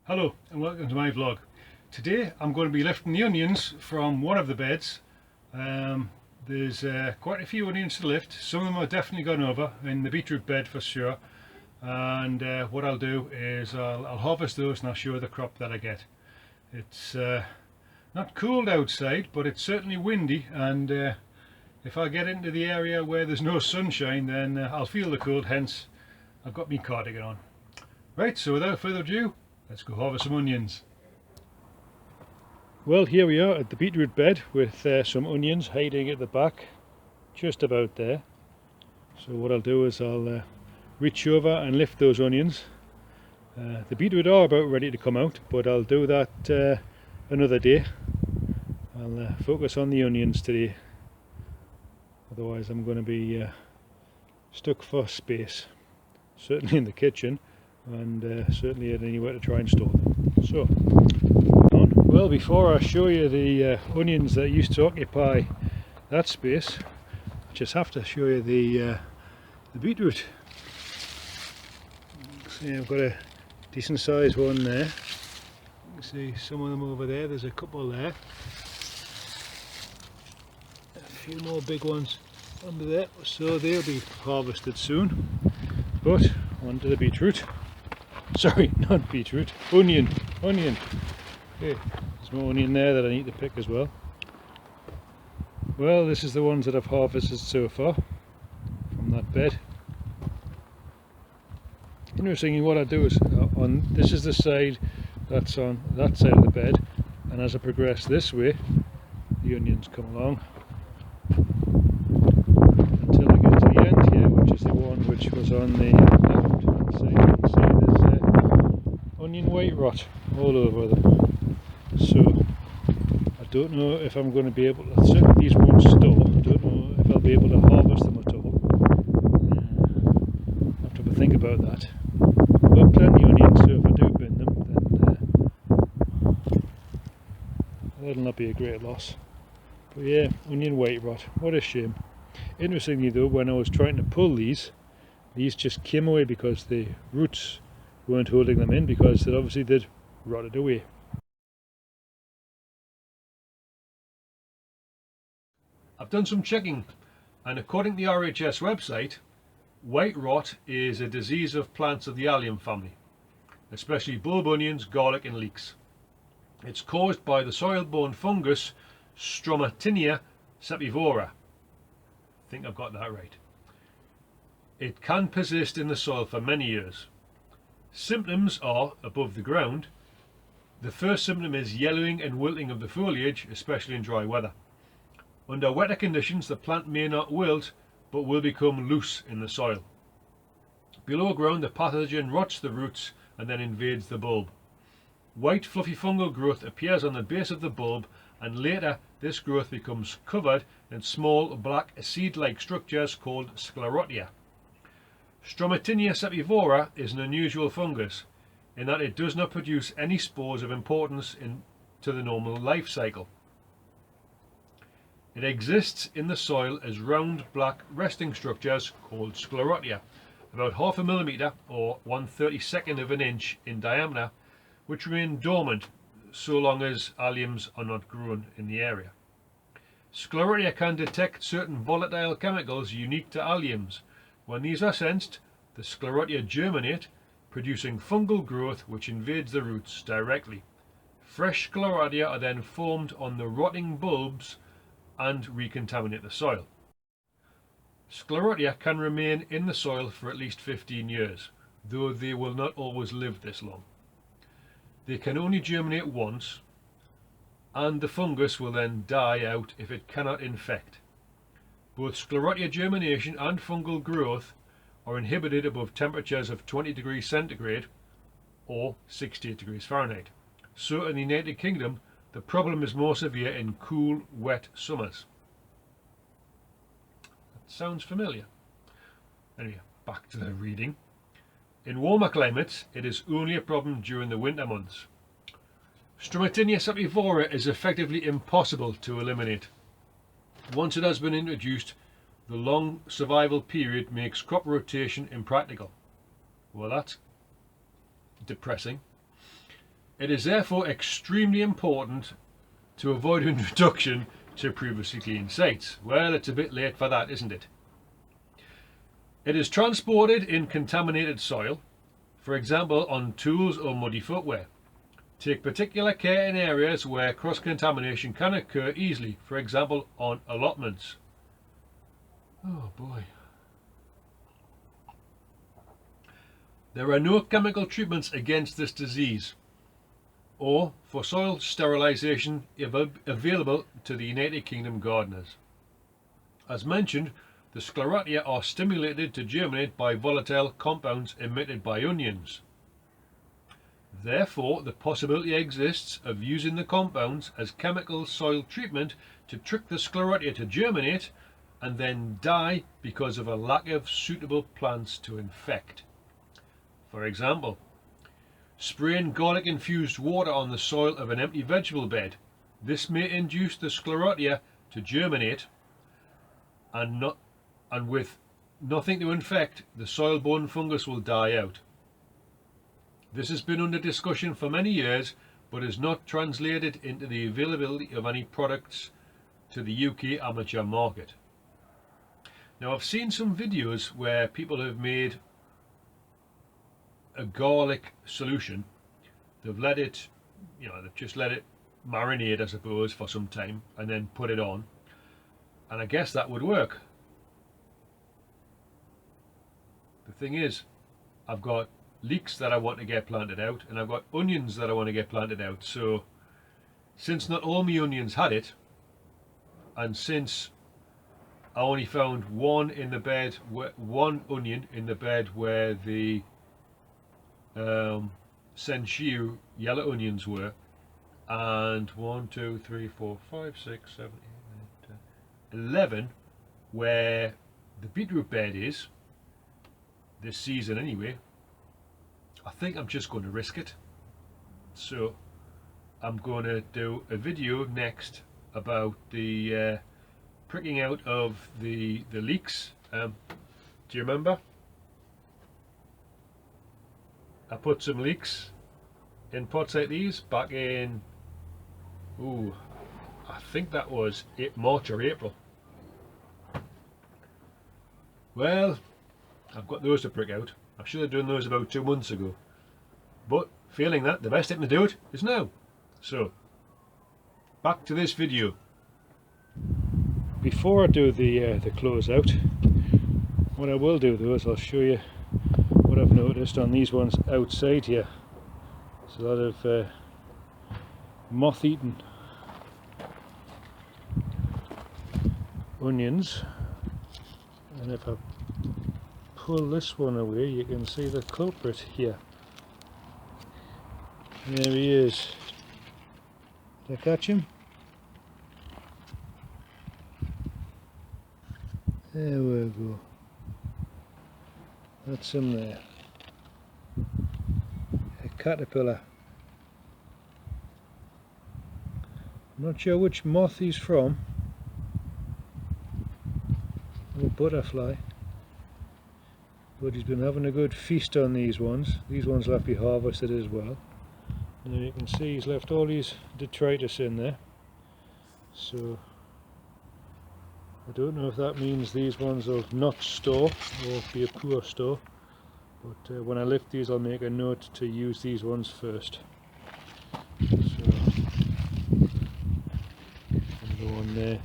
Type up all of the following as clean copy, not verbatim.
Hello and welcome to my vlog. Today I'm going to be lifting the onions from one of the beds. There's quite a few onions to lift. Some of them are definitely gone over in the beetroot bed for sure, and what I'll do is I'll harvest those and I'll show you the crop that I get. It's not cold outside, but it's certainly windy, and if I get into the area where there's no sunshine, then I'll feel the cold, hence I've got my cardigan on. Right, so without further ado, let's go harvest some onions. Well, here we are at the beetroot bed with some onions hiding at the back, just about there. So what I'll do is I'll reach over and lift those onions. The beetroot are about ready to come out, but I'll do that another day. I'll focus on the onions today, otherwise I'm going to be stuck for space, certainly in the kitchen, and certainly at anywhere to try and store them. So, well, before I show you the onions that used to occupy that space, I just have to show you the beetroot. See, I've got a decent sized one there. You can see some of them over there. There's a couple there. A few more big ones under there, so they'll be harvested soon. But onto the beetroot. Sorry, not beetroot, onion. Okay, there's more onion there that I need to pick as well. Well, this is the ones that I've harvested so far from that bed. Interestingly, what I do is this is the side that's on that side of the bed, and as I progress this way, the onions come along until I get to the end here, which is the one which was on the left hand side. You can see there's onion white rot all over them. So I don't know if I'm going to be able to, certainly these won't store, I don't know if I'll be able to harvest them at all. I have to have a think about that. I've got plenty of onions, so if I do bin them, then that'll not be a great loss. But yeah, onion white rot, what a shame. Interestingly though, when I was trying to pull these just came away because the roots weren't holding them in, because they'd rotted away. I've done some checking, and according to the RHS website, white rot is a disease of plants of the allium family, especially bulb onions, garlic and leeks. It's caused by the soil-borne fungus Stromatinia cepivora. I think I've got that right. It can persist in the soil for many years. Symptoms are, above the ground, the first symptom is yellowing and wilting of the foliage, especially in dry weather. Under wetter conditions, the plant may not wilt, but will become loose in the soil. Below ground, the pathogen rots the roots and then invades the bulb. White fluffy fungal growth appears on the base of the bulb, and later this growth becomes covered in small black seed-like structures called sclerotia. Stromatinia cepivora is an unusual fungus in that it does not produce any spores of importance to the normal life cycle. It exists in the soil as round black resting structures called sclerotia, about 0.5 millimeter or 1/32 of an inch in diameter, which remain dormant so long as alliums are not grown in the area. Sclerotia can detect certain volatile chemicals unique to alliums. When these are sensed, the sclerotia germinate, producing fungal growth which invades the roots directly. Fresh sclerotia are then formed on the rotting bulbs and recontaminate the soil. Sclerotia can remain in the soil for at least 15 years, though they will not always live this long. They can only germinate once, and the fungus will then die out if it cannot infect. Both sclerotia germination and fungal growth are inhibited above temperatures of 20 degrees centigrade or 68 degrees Fahrenheit. So in the United Kingdom, the problem is more severe in cool, wet summers. That sounds familiar. Anyway, back to the reading. In warmer climates, it is only a problem during the winter months. Stromatinia cepivora is effectively impossible to eliminate. Once it has been introduced, the long survival period makes crop rotation impractical. Well, that's depressing. It is therefore extremely important to avoid introduction to previously cleaned sites. Well, it's a bit late for that, isn't it? It is transported in contaminated soil, for example on tools or muddy footwear. Take particular care in areas where cross-contamination can occur easily, for example on allotments. Oh boy. There are no chemical treatments against this disease or for soil sterilisation available to the United Kingdom gardeners. As mentioned, the sclerotia are stimulated to germinate by volatile compounds emitted by onions. Therefore, the possibility exists of using the compounds as chemical soil treatment to trick the sclerotia to germinate and then die because of a lack of suitable plants to infect. For example, spraying garlic infused water on the soil of an empty vegetable bed. This may induce the sclerotia to germinate and with nothing to infect, the soil-borne fungus will die out. This has been under discussion for many years but is not translated into the availability of any products to the UK amateur market. Now, I've seen some videos where people have made a garlic solution. They've let it, they've just let it marinate, I suppose, for some time and then put it on, and I guess that would work. The thing is, I've got leeks that I want to get planted out and I've got onions that I want to get planted out. So since not all my onions had it, and since I only found one onion in the bed where the Sensiu yellow onions were, and 1, 2, 3, 4, 5, 6, 7, 8, 9, 10, 11 where the beetroot bed is this season anyway, I think I'm just going to risk it. So I'm going to do a video next about the pricking out of the leeks. Do you remember? I put some leeks in pots like these back in, I think that was March or April. Well, I've got those to prick out. I should have done those about 2 months ago, but failing that, the best time to do it is now. So back to this video. Before I do the close out, what I will do though is I'll show you what I've noticed on these ones outside here. There's a lot of moth-eaten onions, and if I pull this one away you can see the culprit here. There he is. Did I catch him? There we go. That's him there. A caterpillar. I'm not sure which moth he's from. Or butterfly. But he's been having a good feast on these ones. These ones will have to be harvested as well. And you can see he's left all his detritus in there. So I don't know if that means these ones will not store or be a poor store, but when I lift these I'll make a note to use these ones first. So I'll go on there.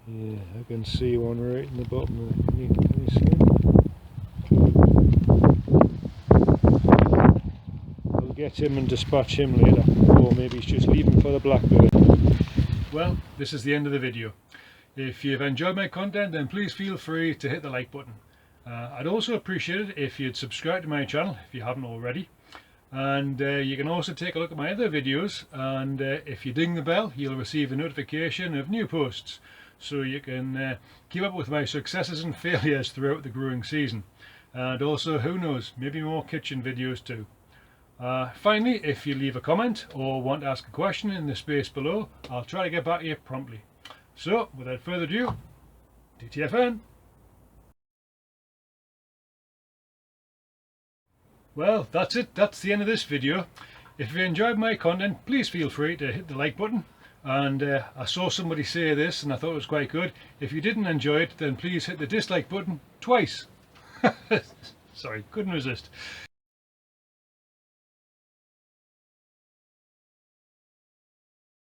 Yeah, I can see one right in the bottom there. Can you see him? I'll get him and dispatch him later, or maybe he's just leaving for the blackbird. Well, this is the end of the video. If you've enjoyed my content, then please feel free to hit the like button. I'd also appreciate it if you'd subscribe to my channel if you haven't already, and you can also take a look at my other videos, and if you ding the bell you'll receive a notification of new posts, so you can keep up with my successes and failures throughout the growing season, and also, who knows, maybe more kitchen videos too. Finally, if you leave a comment or want to ask a question in the space below, I'll try to get back to you promptly. So, without further ado, TTFN! Well, that's it. That's the end of this video. If you enjoyed my content, please feel free to hit the like button. And I saw somebody say this and I thought it was quite good. If you didn't enjoy it, then please hit the dislike button twice. Sorry, couldn't resist.